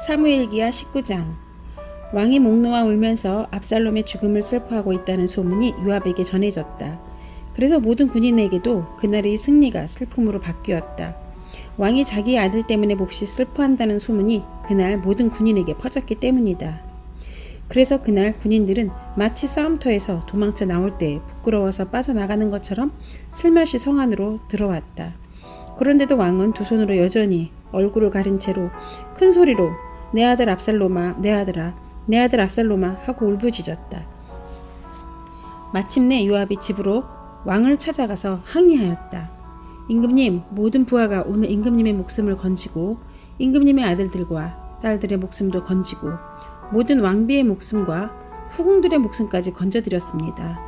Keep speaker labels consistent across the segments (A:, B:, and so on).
A: 사무엘기하 19장. 왕이 목 놓아 울면서 압살롬의 죽음을 슬퍼하고 있다는 소문이 요압에게 전해졌다. 그래서 모든 군인에게도 그날의 승리가 슬픔으로 바뀌었다. 왕이 자기 아들 때문에 몹시 슬퍼한다는 소문이 그날 모든 군인에게 퍼졌기 때문이다. 그래서 그날 군인들은 마치 싸움터에서 도망쳐 나올 때 부끄러워서 빠져나가는 것처럼 슬며시 성 안으로 들어왔다. 그런데도 왕은 두 손으로 여전히 얼굴을 가린 채로 큰 소리로 내 아들 압살롬아, 내 아들아, 내 아들 압살롬아 하고 울부짖었다. 마침내 요압이 집으로 왕을 찾아가서 항의하였다. 임금님, 모든 부하가 오늘 임금님의 목숨을 건지고 임금님의 아들들과 딸들의 목숨도 건지고 모든 왕비의 목숨과 후궁들의 목숨까지 건져드렸습니다.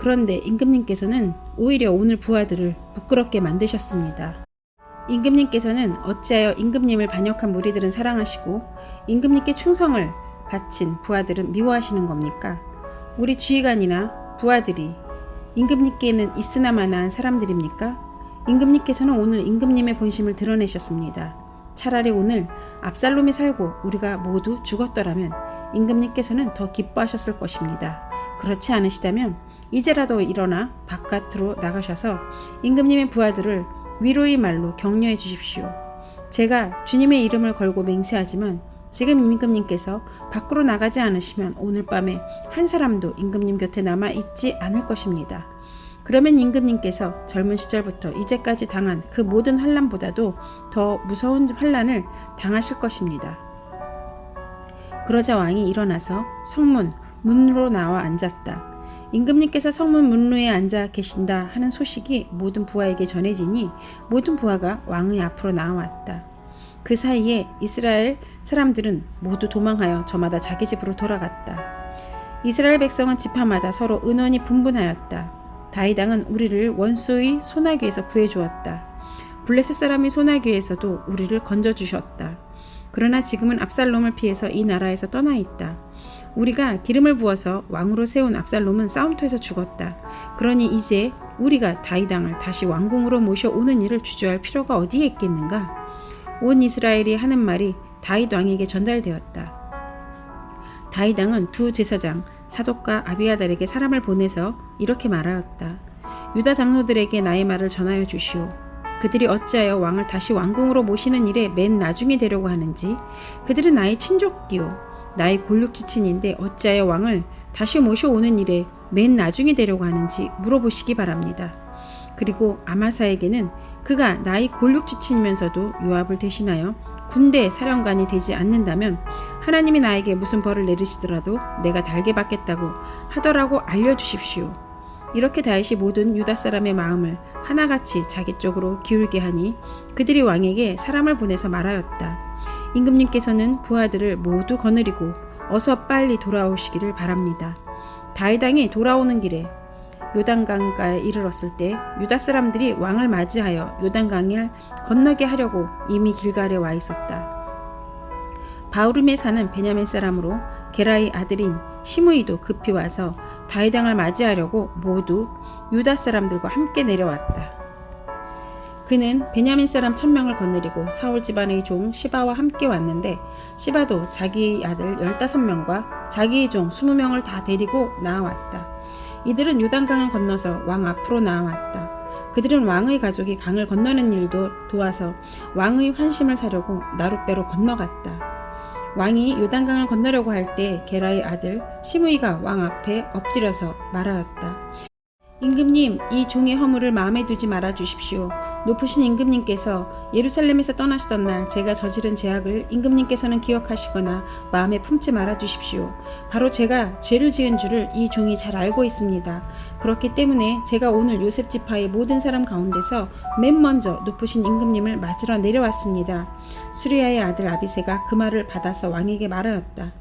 A: 그런데 임금님께서는 오히려 오늘 부하들을 부끄럽게 만드셨습니다. 임금님께서는 어찌하여 임금님을 반역한 무리들은 사랑하시고 임금님께 충성을 바친 부하들은 미워하시는 겁니까? 우리 지휘관이나 부하들이 임금님께는 있으나마나한 사람들입니까? 임금님께서는 오늘 임금님의 본심을 드러내셨습니다. 차라리 오늘 압살롬이 살고 우리가 모두 죽었더라면 임금님께서는 더 기뻐하셨을 것입니다. 그렇지 않으시다면 이제라도 일어나 바깥으로 나가셔서 임금님의 부하들을 위로의 말로 격려해 주십시오. 제가 주님의 이름을 걸고 맹세하지만 지금 임금님께서 밖으로 나가지 않으시면 오늘 밤에 한 사람도 임금님 곁에 남아 있지 않을 것입니다. 그러면 임금님께서 젊은 시절부터 이제까지 당한 그 모든 환난보다도 더 무서운 환난을 당하실 것입니다. 그러자 왕이 일어나서 성문 문으로 나와 앉았다. 임금님께서 성문 문루에 앉아 계신다 하는 소식이 모든 부하에게 전해지니 모든 부하가 왕의 앞으로 나왔다. 그 사이에 이스라엘 사람들은 모두 도망하여 저마다 자기 집으로 돌아갔다. 이스라엘 백성은 지파마다 서로 은원이 분분하였다. 다윗 왕은 우리를 원수의 소나귀에서 구해주었다. 블레셋 사람의 소나귀에서도 우리를 건져주셨다. 그러나 지금은 압살롬을 피해서 이 나라에서 떠나 있다. 우리가 기름을 부어서 왕으로 세운 압살롬은 싸움터에서 죽었다. 그러니 이제 우리가 다윗 왕을 다시 왕궁으로 모셔오는 일을 주저할 필요가 어디에 있겠는가? 온 이스라엘이 하는 말이 다윗 왕에게 전달되었다. 다윗 왕은 두 제사장 사독과 아비아달에게 사람을 보내서 이렇게 말하였다. 유다 장로들에게 나의 말을 전하여 주시오. 그들이 어찌하여 왕을 다시 왕궁으로 모시는 일에 맨 나중에 되려고 하는지, 그들은 나의 친족이요 나의 골육지친인데 어찌하여 왕을 다시 모셔오는 일에 맨 나중에 되려고 하는지 물어보시기 바랍니다. 그리고 아마사에게는 그가 나의 골육지친이면서도 요압을 대신하여 군대 사령관이 되지 않는다면 하나님이 나에게 무슨 벌을 내리시더라도 내가 달게 받겠다고 하더라고 알려주십시오. 이렇게 다윗이 모든 유다 사람의 마음을 하나같이 자기 쪽으로 기울게 하니 그들이 왕에게 사람을 보내서 말하였다. 임금님께서는 부하들을 모두 거느리고 어서 빨리 돌아오시기를 바랍니다. 다윗 왕이 돌아오는 길에 요단강가에 이르렀을 때 유다 사람들이 왕을 맞이하여 요단강을 건너게 하려고 이미 길갈에 와 있었다. 바후림에 사는 베냐민 사람으로 게라의 아들인 시므이도 급히 와서 다윗 왕을 맞이하려고 모두 유다 사람들과 함께 내려왔다. 그는 베냐민 사람 1000명을 거느리고 사울 집안의 종 시바와 함께 왔는데 시바도 자기 아들 15명과 자기의 종 20명을 다 데리고 나아왔다. 이들은 요단강을 건너서 왕 앞으로 나아왔다. 그들은 왕의 가족이 강을 건너는 일도 도와서 왕의 환심을 사려고 나룻배로 건너갔다. 왕이 요단강을 건너려고 할 때 게라의 아들 시므이가 왕 앞에 엎드려서 말하였다. 임금님, 이 종의 허물을 마음에 두지 말아 주십시오. 높으신 임금님께서 예루살렘에서 떠나시던 날 제가 저지른 죄악을 임금님께서는 기억하시거나 마음에 품지 말아 주십시오. 바로 제가 죄를 지은 줄을 이 종이 잘 알고 있습니다. 그렇기 때문에 제가 오늘 요셉 지파의 모든 사람 가운데서 맨 먼저 높으신 임금님을 맞으러 내려왔습니다. 수리야의 아들 아비새가 그 말을 받아서 왕에게 말하였다.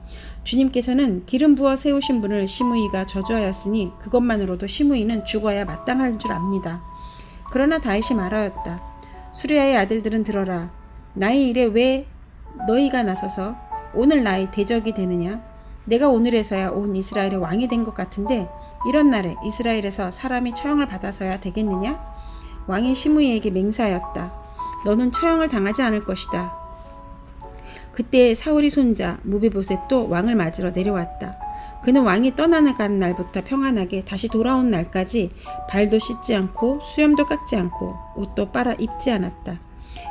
A: 주님께서는 기름 부어 세우신 분을 시므이가 저주하였으니 그것만으로도 시므이는 죽어야 마땅할 줄 압니다. 그러나 다윗이 말하였다. 수리야의 아들들은 들어라. 나의 일에 왜 너희가 나서서 오늘 나의 대적이 되느냐? 내가 오늘에서야 온 이스라엘의 왕이 된 것 같은데 이런 날에 이스라엘에서 사람이 처형을 받아서야 되겠느냐? 왕이 시므이에게 맹세하였다. 너는 처형을 당하지 않을 것이다. 그때 사울이 손자 무비보셋도 왕을 맞으러 내려왔다. 그는 왕이 떠나간 날부터 평안하게 다시 돌아온 날까지 발도 씻지 않고 수염도 깎지 않고 옷도 빨아 입지 않았다.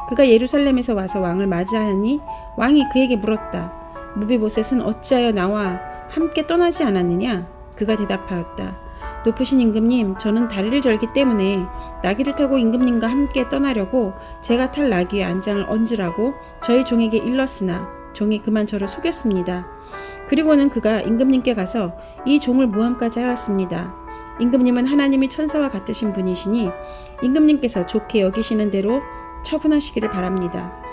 A: 그가 예루살렘에서 와서 왕을 맞이하니 왕이 그에게 물었다. 무비보셋은 어찌하여 나와 함께 떠나지 않았느냐? 그가 대답하였다. 높으신 임금님, 저는 다리를 절기 때문에 나귀를 타고 임금님과 함께 떠나려고 제가 탈 나귀의 안장을 얹으라고 저희 종에게 일렀으나 종이 그만 저를 속였습니다. 그리고는 그가 임금님께 가서 이 종을 모함까지 하였습니다. 임금님은 하나님이 천사와 같으신 분이시니 임금님께서 좋게 여기시는 대로 처분하시기를 바랍니다.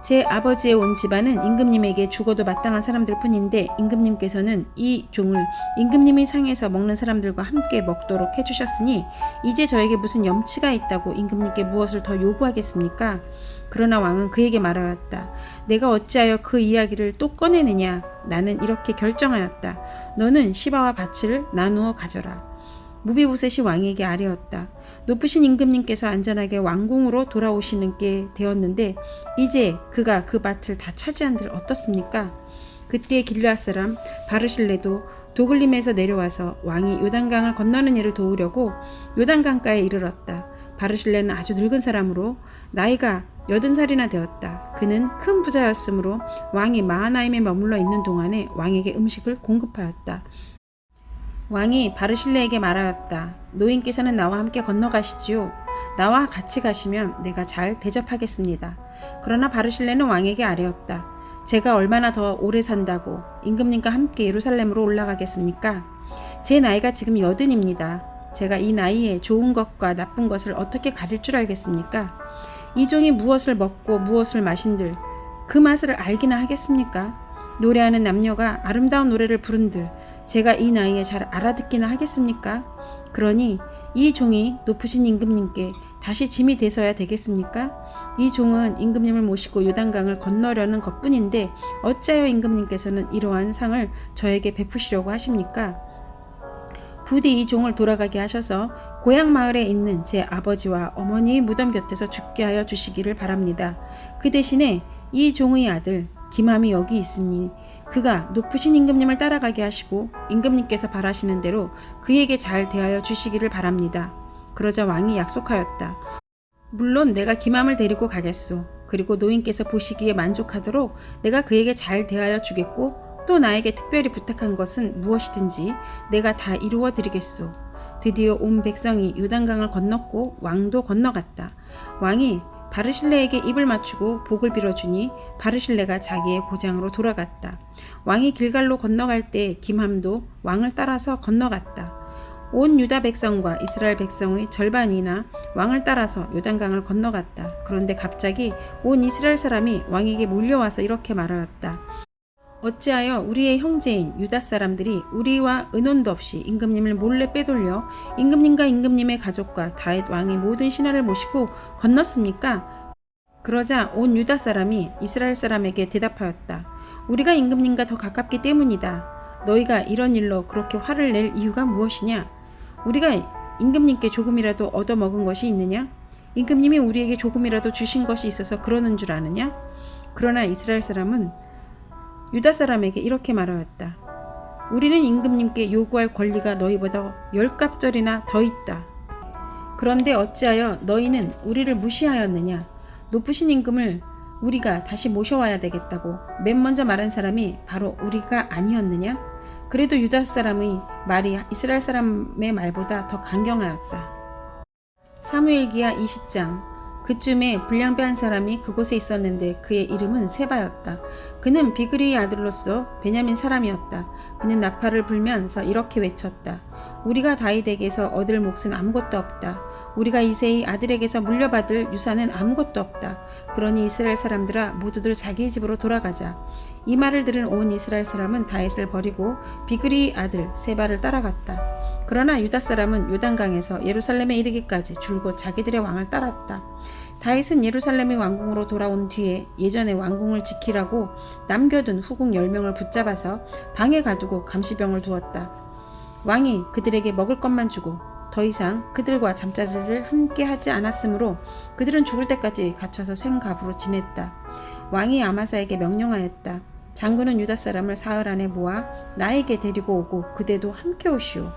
A: 제 아버지의 온 집안은 임금님에게 죽어도 마땅한 사람들 뿐인데 임금님께서는 이 종을 임금님이 상에서 먹는 사람들과 함께 먹도록 해주셨으니 이제 저에게 무슨 염치가 있다고 임금님께 무엇을 더 요구하겠습니까? 그러나 왕은 그에게 말하였다. 내가 어찌하여 그 이야기를 또 꺼내느냐? 나는 이렇게 결정하였다. 너는 시바와 밭을 나누어 가져라. 무비보셋이 왕에게 아뢰었다. 높으신 임금님께서 안전하게 왕궁으로 돌아오시는 게 되었는데 이제 그가 그 밭을 다 차지한들 어떻습니까? 그때 길르앗 사람 바르실레도 도글림에서 내려와서 왕이 요단강을 건너는 일을 도우려고 요단강가에 이르렀다. 바르실레는 아주 늙은 사람으로 나이가 80살이나 되었다. 그는 큰 부자였으므로 왕이 마하나임에 머물러 있는 동안에 왕에게 음식을 공급하였다. 왕이 바르실레에게 말하였다. 노인께서는 나와 함께 건너가시지요. 나와 같이 가시면 내가 잘 대접하겠습니다. 그러나 바르실레는 왕에게 아뢰었다. 제가 얼마나 더 오래 산다고 임금님과 함께 예루살렘으로 올라가겠습니까? 제 나이가 지금 80입니다. 제가 이 나이에 좋은 것과 나쁜 것을 어떻게 가릴 줄 알겠습니까? 이 종이 무엇을 먹고 무엇을 마신들 그 맛을 알기나 하겠습니까? 노래하는 남녀가 아름다운 노래를 부른들 제가 이 나이에 잘 알아듣기나 하겠습니까? 그러니 이 종이 높으신 임금님께 다시 짐이 돼서야 되겠습니까? 이 종은 임금님을 모시고 요단강을 건너려는 것뿐인데 어찌하여 임금님께서는 이러한 상을 저에게 베푸시려고 하십니까? 부디 이 종을 돌아가게 하셔서 고향 마을에 있는 제 아버지와 어머니의 무덤 곁에서 죽게 하여 주시기를 바랍니다. 그 대신에 이 종의 아들 김함이 여기 있으니 그가 높으신 임금님을 따라가게 하시고 임금님께서 바라시는 대로 그에게 잘 대하여 주시기를 바랍니다. 그러자 왕이 약속하였다. 물론 내가 김함을 데리고 가겠소. 그리고 노인께서 보시기에 만족하도록 내가 그에게 잘 대하여 주겠고 또 나에게 특별히 부탁한 것은 무엇이든지 내가 다 이루어 드리겠소. 드디어 온 백성이 요단강을 건넜고 왕도 건너갔다. 왕이 바르실레에게 입을 맞추고 복을 빌어주니 바르실레가 자기의 고장으로 돌아갔다. 왕이 길갈로 건너갈 때 김함도 왕을 따라서 건너갔다. 온 유다 백성과 이스라엘 백성의 절반이나 왕을 따라서 요단강을 건너갔다. 그런데 갑자기 온 이스라엘 사람이 왕에게 몰려와서 이렇게 말하였다. 어찌하여 우리의 형제인 유다 사람들이 우리와 의논도 없이 임금님을 몰래 빼돌려 임금님과 임금님의 가족과 다윗 왕의 모든 신하를 모시고 건넜습니까? 그러자 온 유다 사람이 이스라엘 사람에게 대답하였다. 우리가 임금님과 더 가깝기 때문이다. 너희가 이런 일로 그렇게 화를 낼 이유가 무엇이냐? 우리가 임금님께 조금이라도 얻어먹은 것이 있느냐? 임금님이 우리에게 조금이라도 주신 것이 있어서 그러는 줄 아느냐? 그러나 이스라엘 사람은 유다 사람에게 이렇게 말하였다. 우리는 임금님께 요구할 권리가 너희보다 10갑절이나 더 있다. 그런데 어찌하여 너희는 우리를 무시하였느냐? 높으신 임금을 우리가 다시 모셔와야 되겠다고 맨 먼저 말한 사람이 바로 우리가 아니었느냐? 그래도 유다 사람의 말이 이스라엘 사람의 말보다 더 강경하였다. 사무엘기하 20장. 그쯤에 불량배한 사람이 그곳에 있었는데 그의 이름은 세바였다. 그는 비그리의 아들로서 베냐민 사람이었다. 그는 나팔을 불면서 이렇게 외쳤다. 우리가 다윗에게서 얻을 몫은 아무것도 없다. 우리가 이새의 아들에게서 물려받을 유산은 아무것도 없다. 그러니 이스라엘 사람들아 모두들 자기 집으로 돌아가자. 이 말을 들은 온 이스라엘 사람은 다윗을 버리고 비그리의 아들 세바를 따라갔다. 그러나 유다 사람은 요단강에서 예루살렘에 이르기까지 줄곧 자기들의 왕을 따랐다. 다윗은 예루살렘의 왕궁으로 돌아온 뒤에 예전의 왕궁을 지키라고 남겨둔 후궁 10명을 붙잡아서 방에 가두고 감시병을 두었다. 왕이 그들에게 먹을 것만 주고 더 이상 그들과 잠자리를 함께 하지 않았으므로 그들은 죽을 때까지 갇혀서 생갑으로 지냈다. 왕이 아마사에게 명령하였다. 장군은 유다 사람을 사흘 안에 모아 나에게 데리고 오고 그대도 함께 오시오.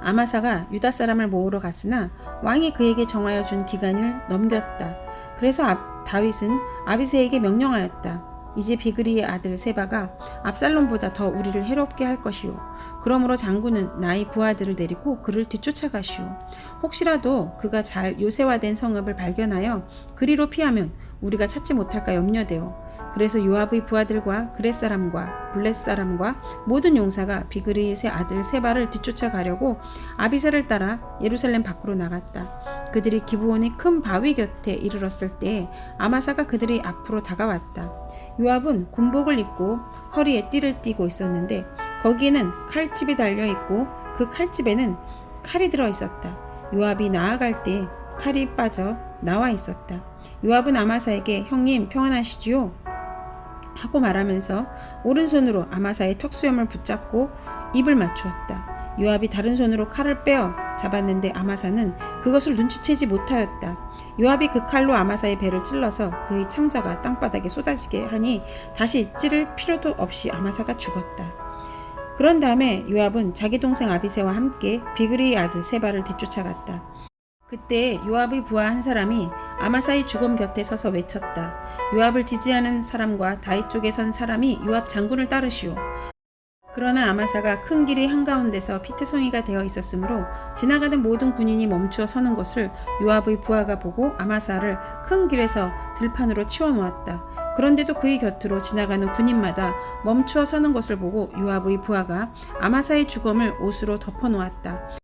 A: 아마사가 유다 사람을 모으러 갔으나 왕이 그에게 정하여 준 기간을 넘겼다. 그래서 다윗은 아비새에게 명령하였다. 이제 비그리의 아들 세바가 압살롬보다 더 우리를 해롭게 할 것이오. 그러므로 장군은 나의 부하들을 데리고 그를 뒤쫓아가시오. 혹시라도 그가 잘 요새화된 성읍을 발견하여 그리로 피하면 우리가 찾지 못할까 염려되오. 그래서 요압의 부하들과 그렛 사람과 블렛 사람과 모든 용사가 비그리의 아들 세바를 뒤쫓아가려고 아비새를 따라 예루살렘 밖으로 나갔다. 그들이 기브온의 큰 바위 곁에 이르렀을 때 아마사가 그들이 앞으로 다가왔다. 요압은 군복을 입고 허리에 띠를 띠고 있었는데 거기에는 칼집이 달려있고 그 칼집에는 칼이 들어있었다. 요압이 나아갈 때 칼이 빠져 나와 있었다. 요압은 아마사에게 형님 평안하시지요? 하고 말하면서 오른손으로 아마사의 턱수염을 붙잡고 입을 맞추었다. 요압이 다른 손으로 칼을 빼어 잡았는데 아마사는 그것을 눈치채지 못하였다. 요압이 그 칼로 아마사의 배를 찔러서 그의 창자가 땅바닥에 쏟아지게 하니 다시 찌를 필요도 없이 아마사가 죽었다. 그런 다음에 요압은 자기 동생 아비새와 함께 비그리의 아들 세바를 뒤쫓아갔다. 그때 요압의 부하 한 사람이 아마사의 죽음 곁에 서서 외쳤다. 요압을 지지하는 사람과 다윗 쪽에 선 사람이 요압 장군을 따르시오. 그러나 아마사가 큰 길의 한가운데서 피트성이가 되어 있었으므로 지나가는 모든 군인이 멈추어 서는 것을 요압의 부하가 보고 아마사를 큰 길에서 들판으로 치워 놓았다. 그런데도 그의 곁으로 지나가는 군인마다 멈추어 서는 것을 보고 요압의 부하가 아마사의 죽음을 옷으로 덮어 놓았다.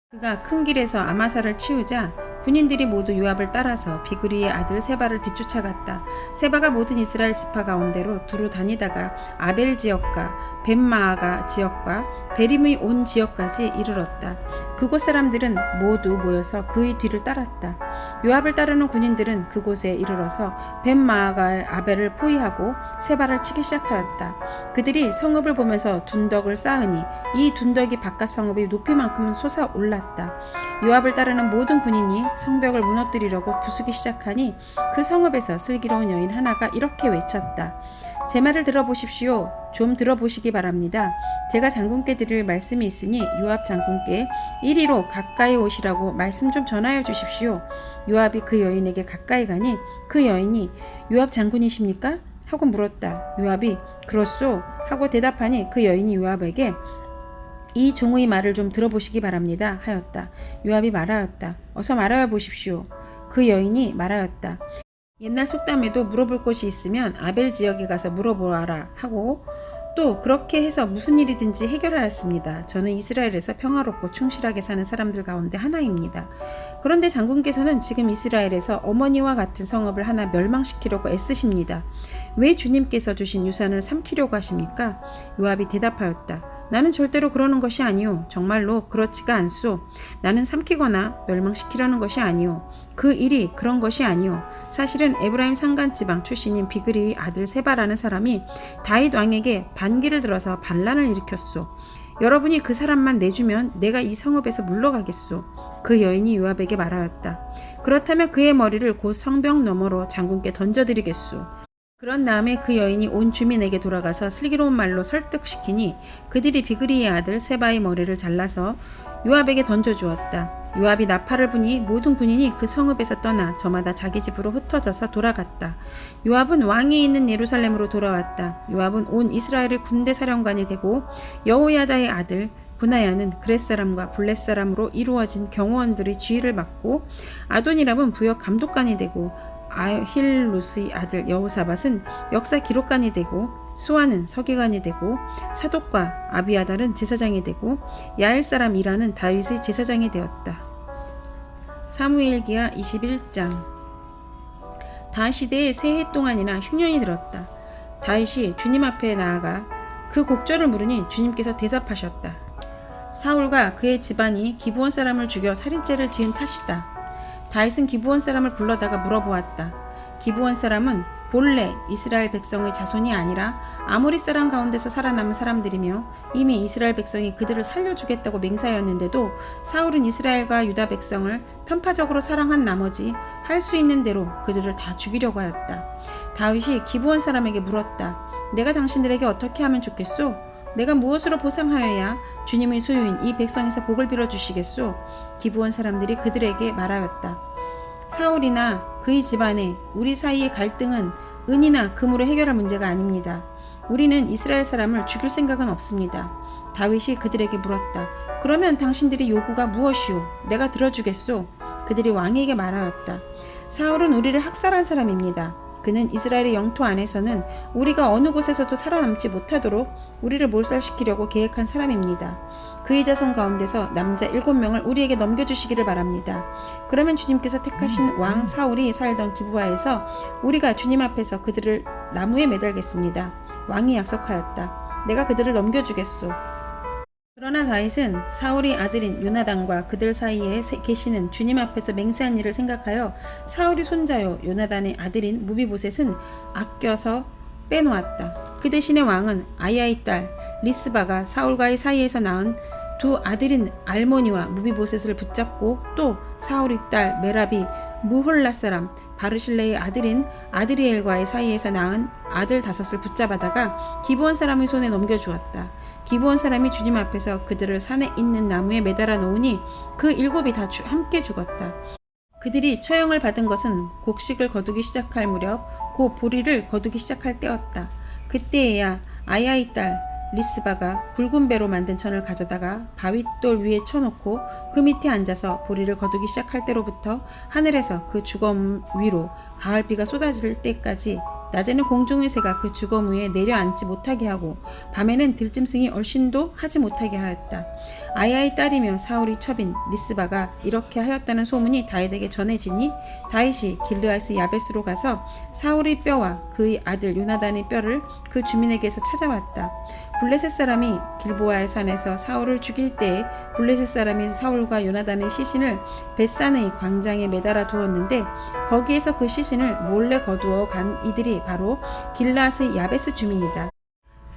A: 그가 큰 길에서 아마사를 치우자 군인들이 모두 요압을 따라서 비그리의 아들 세바를 뒤쫓아갔다. 세바가 모든 이스라엘 지파 가운데로 두루 다니다가 아벨 지역과 벳마아가 지역과 베림의 온 지역까지 이르렀다. 그곳 사람들은 모두 모여서 그의 뒤를 따랐다. 요압을 따르는 군인들은 그곳에 이르러서 벳마아가 아벨을 포위하고 세바를 치기 시작하였다. 그들이 성읍을 보면서 둔덕을 쌓으니 이 둔덕이 바깥 성읍의 높이만큼은 솟아올랐다. 요압을 따르는 모든 군인이 성벽을 무너뜨리려고 부수기 시작하니 그 성읍에서 슬기로운 여인 하나가 이렇게 외쳤다. 제 말을 들어보십시오. 좀 들어보시기 바랍니다. 제가 장군께 드릴 말씀이 있으니 요압 장군께 이리로 가까이 오시라고 말씀 좀 전하여 주십시오. 요압이 그 여인에게 가까이 가니 그 여인이 요압 장군이십니까? 하고 물었다. 요압이 그렇소 하고 대답하니 그 여인이 요압에게 이 종의 말을 좀 들어보시기 바랍니다 하였다. 요압이 말하였다. 어서 말하여 보십시오. 그 여인이 말하였다. 옛날 속담에도 물어볼 것이 있으면 아벨 지역에 가서 물어보아라 하고 또 그렇게 해서 무슨 일이든지 해결하였습니다. 저는 이스라엘에서 평화롭고 충실하게 사는 사람들 가운데 하나입니다. 그런데 장군께서는 지금 이스라엘에서 어머니와 같은 성읍을 하나 멸망시키려고 애쓰십니다. 왜 주님께서 주신 유산을 삼키려고 하십니까? 요압이 대답하였다. 나는 절대로 그러는 것이 아니오. 정말로 그렇지가 않소. 나는 삼키거나 멸망시키려는 것이 아니오. 그 일이 그런 것이 아니오. 사실은 에브라임 산간지방 출신인 비그리의 아들 세바라는 사람이 다윗 왕에게 반기를 들어서 반란을 일으켰소. 여러분이 그 사람만 내주면 내가 이 성읍에서 물러가겠소. 그 여인이 요압에게 말하였다. 그렇다면 그의 머리를 곧 성벽 너머로 장군께 던져드리겠소. 그런 다음에 그 여인이 온 주민에게 돌아가서 슬기로운 말로 설득시키니 그들이 비그리의 아들 세바의 머리를 잘라서 요압에게 던져주었다. 요압이 나팔을 부니 모든 군인이 그 성읍에서 떠나 저마다 자기 집으로 흩어져서 돌아갔다. 요압은 왕이 있는 예루살렘으로 돌아왔다. 요압은 온 이스라엘의 군대 사령관이 되고 여호야다의 아들 브나야는 그렛 사람과 블렛 사람으로 이루어진 경호원들의 지휘를 맡고 아도니람은 부역 감독관이 되고 아힐루스의 아들 여호사밧은 역사 기록관이 되고 수아는 서기관이 되고 사독과 아비아달은 제사장이 되고 야엘 사람 이라는 다윗의 제사장이 되었다. 사무엘기하 21장. 다윗 시대에 세 해 동안이나 흉년이 들었다. 다윗이 주님 앞에 나아가 그 곡절을 물으니 주님께서 대답하셨다. 사울과 그의 집안이 기브온 사람을 죽여 살인죄를 지은 탓이다. 다윗은 기브온 사람을 불러다가 물어보았다. 기브온 사람은 본래 이스라엘 백성의 자손이 아니라 아모리 사람 가운데서 살아남은 사람들이며 이미 이스라엘 백성이 그들을 살려주겠다고 맹세하였는데도 사울은 이스라엘과 유다 백성을 편파적으로 사랑한 나머지 할 수 있는 대로 그들을 다 죽이려고 하였다. 다윗이 기브온 사람에게 물었다. 내가 당신들에게 어떻게 하면 좋겠소? 내가 무엇으로 보상하여야 주님의 소유인 이 백성에서 복을 빌어주시겠소? 기브온 사람들이 그들에게 말하였다. 사울이나 그의 집안에 우리 사이의 갈등은 은이나 금으로 해결할 문제가 아닙니다. 우리는 이스라엘 사람을 죽일 생각은 없습니다. 다윗이 그들에게 물었다. 그러면 당신들의 요구가 무엇이오? 내가 들어주겠소? 그들이 왕에게 말하였다. 사울은 우리를 학살한 사람입니다. 그는 이스라엘의 영토 안에서는 우리가 어느 곳에서도 살아남지 못하도록 우리를 몰살시키려고 계획한 사람입니다. 그의 자손 가운데서 남자 7명을 우리에게 넘겨주시기를 바랍니다. 그러면 주님께서 택하신 왕 사울이 살던 기브아에서 우리가 주님 앞에서 그들을 나무에 매달겠습니다. 왕이 약속하였다. 내가 그들을 넘겨주겠소. 그러나 다윗은 사울의 아들인 요나단과 그들 사이에 계시는 주님 앞에서 맹세한 일을 생각하여 사울의 손자요 요나단의 아들인 무비보셋은 아껴서 빼놓았다. 그 대신에 왕은 아야의 딸 리스바가 사울과의 사이에서 낳은 두 아들인 알모니와 무비보셋을 붙잡고 또 사울의 딸 메라비 무홀라 사람 바르실레의 아들인 아드리엘과의 사이에서 낳은 아들 5을 붙잡아다가 기브온 사람의 손에 넘겨주었다. 기브온 사람이 주님 앞에서 그들을 산에 있는 나무에 매달아 놓으니 그 7이 다 함께 죽었다. 그들이 처형을 받은 것은 곡식을 거두기 시작할 무렵 곧 보리를 거두기 시작할 때였다. 그때에야 아야의 딸 리스바가 굵은 배로 만든 천을 가져다가 바윗돌 위에 쳐놓고 그 밑에 앉아서 보리를 거두기 시작할 때로부터 하늘에서 그 주검 위로 가을비가 쏟아질 때까지 낮에는 공중의 새가 그 주검 위에 내려앉지 못하게 하고 밤에는 들짐승이 얼씬도 하지 못하게 하였다. 아야의 딸이며 사울의 첩인 리스바가 이렇게 하였다는 소문이 다윗에게 전해지니 다윗이 길르앗의 야베스로 가서 사울의 뼈와 그의 아들 요나단의 뼈를 그 주민에게서 찾아왔다. 블레셋 사람이 길보아의 산에서 사울을 죽일 때에 블레셋 사람이 사울과 요나단의 시신을 벳산의 광장에 매달아 두었는데 거기에서 그 시신을 몰래 거두어 간 이들이 바로 길르앗의 야베스 주민이다.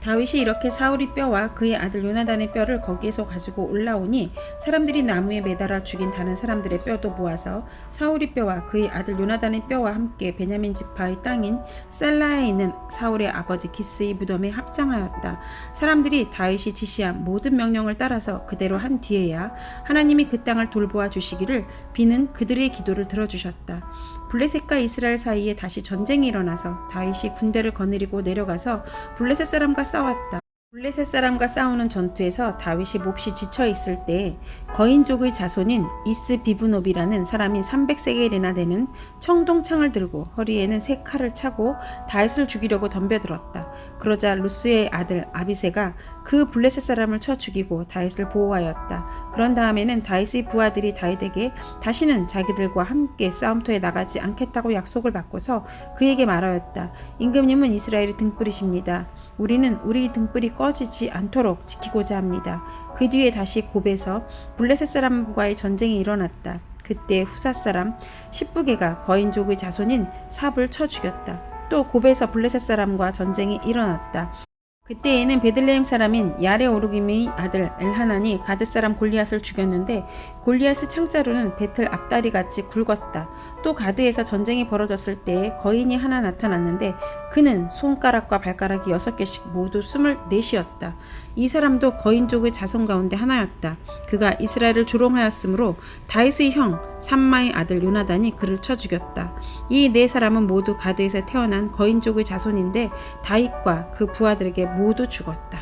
A: 다윗이 이렇게 사울의 뼈와 그의 아들 요나단의 뼈를 거기에서 가지고 올라오니 사람들이 나무에 매달아 죽인 다른 사람들의 뼈도 모아서 사울의 뼈와 그의 아들 요나단의 뼈와 함께 베냐민 지파의 땅인 셀라에 있는 사울의 아버지 기스의 무덤에 합장하였다. 사람들이 다윗이 지시한 모든 명령을 따라서 그대로 한 뒤에야 하나님이 그 땅을 돌보아 주시기를 비는 그들의 기도를 들어주셨다. 블레셋과 이스라엘 사이에 다시 전쟁이 일어나서 다윗이 군대를 거느리고 내려가서 블레셋 사람과 싸웠다. 블레셋 사람과 싸우는 전투에서 다윗이 몹시 지쳐 있을 때 거인족의 자손인 이스비브노비라는 사람이 300세겔이나 되는 청동창을 들고 허리에는 3칼을 차고 다윗을 죽이려고 덤벼들었다. 그러자 루스의 아들 아비새가 그 블레셋 사람을 쳐 죽이고 다윗을 보호하였다. 그런 다음에는 다윗의 부하들이 다윗에게 다시는 자기들과 함께 싸움터에 나가지 않겠다고 약속을 받고서 그에게 말하였다. 임금님은 이스라엘의 등불이십니다. 우리는 우리 등불이 꺼지지 않도록 지키고자 합니다. 그 뒤에 다시 곱에서 블레셋 사람과의 전쟁이 일어났다. 그때 후사 사람 십부게가 거인족의 자손인 삽을 쳐 죽였다. 또 곱에서 블레셋 사람과 전쟁이 일어났다. 그때에는 베들레헴 사람인 야레 오르김의 아들 엘하난이 가드 사람 골리앗을 죽였는데 골리앗의 창자루는 배틀 앞다리 같이 굵었다. 또 가드에서 전쟁이 벌어졌을 때에 거인이 하나 나타났는데 그는 손가락과 발가락이 6개씩 모두 24이었다. 이 사람도 거인족의 자손 가운데 하나였다. 그가 이스라엘을 조롱하였으므로 다윗의 형 삼마의 아들 요나단이 그를 쳐 죽였다. 이 4사람은 모두 가드에서 태어난 거인족의 자손인데 다윗과 그 부하들에게 모두 죽었다.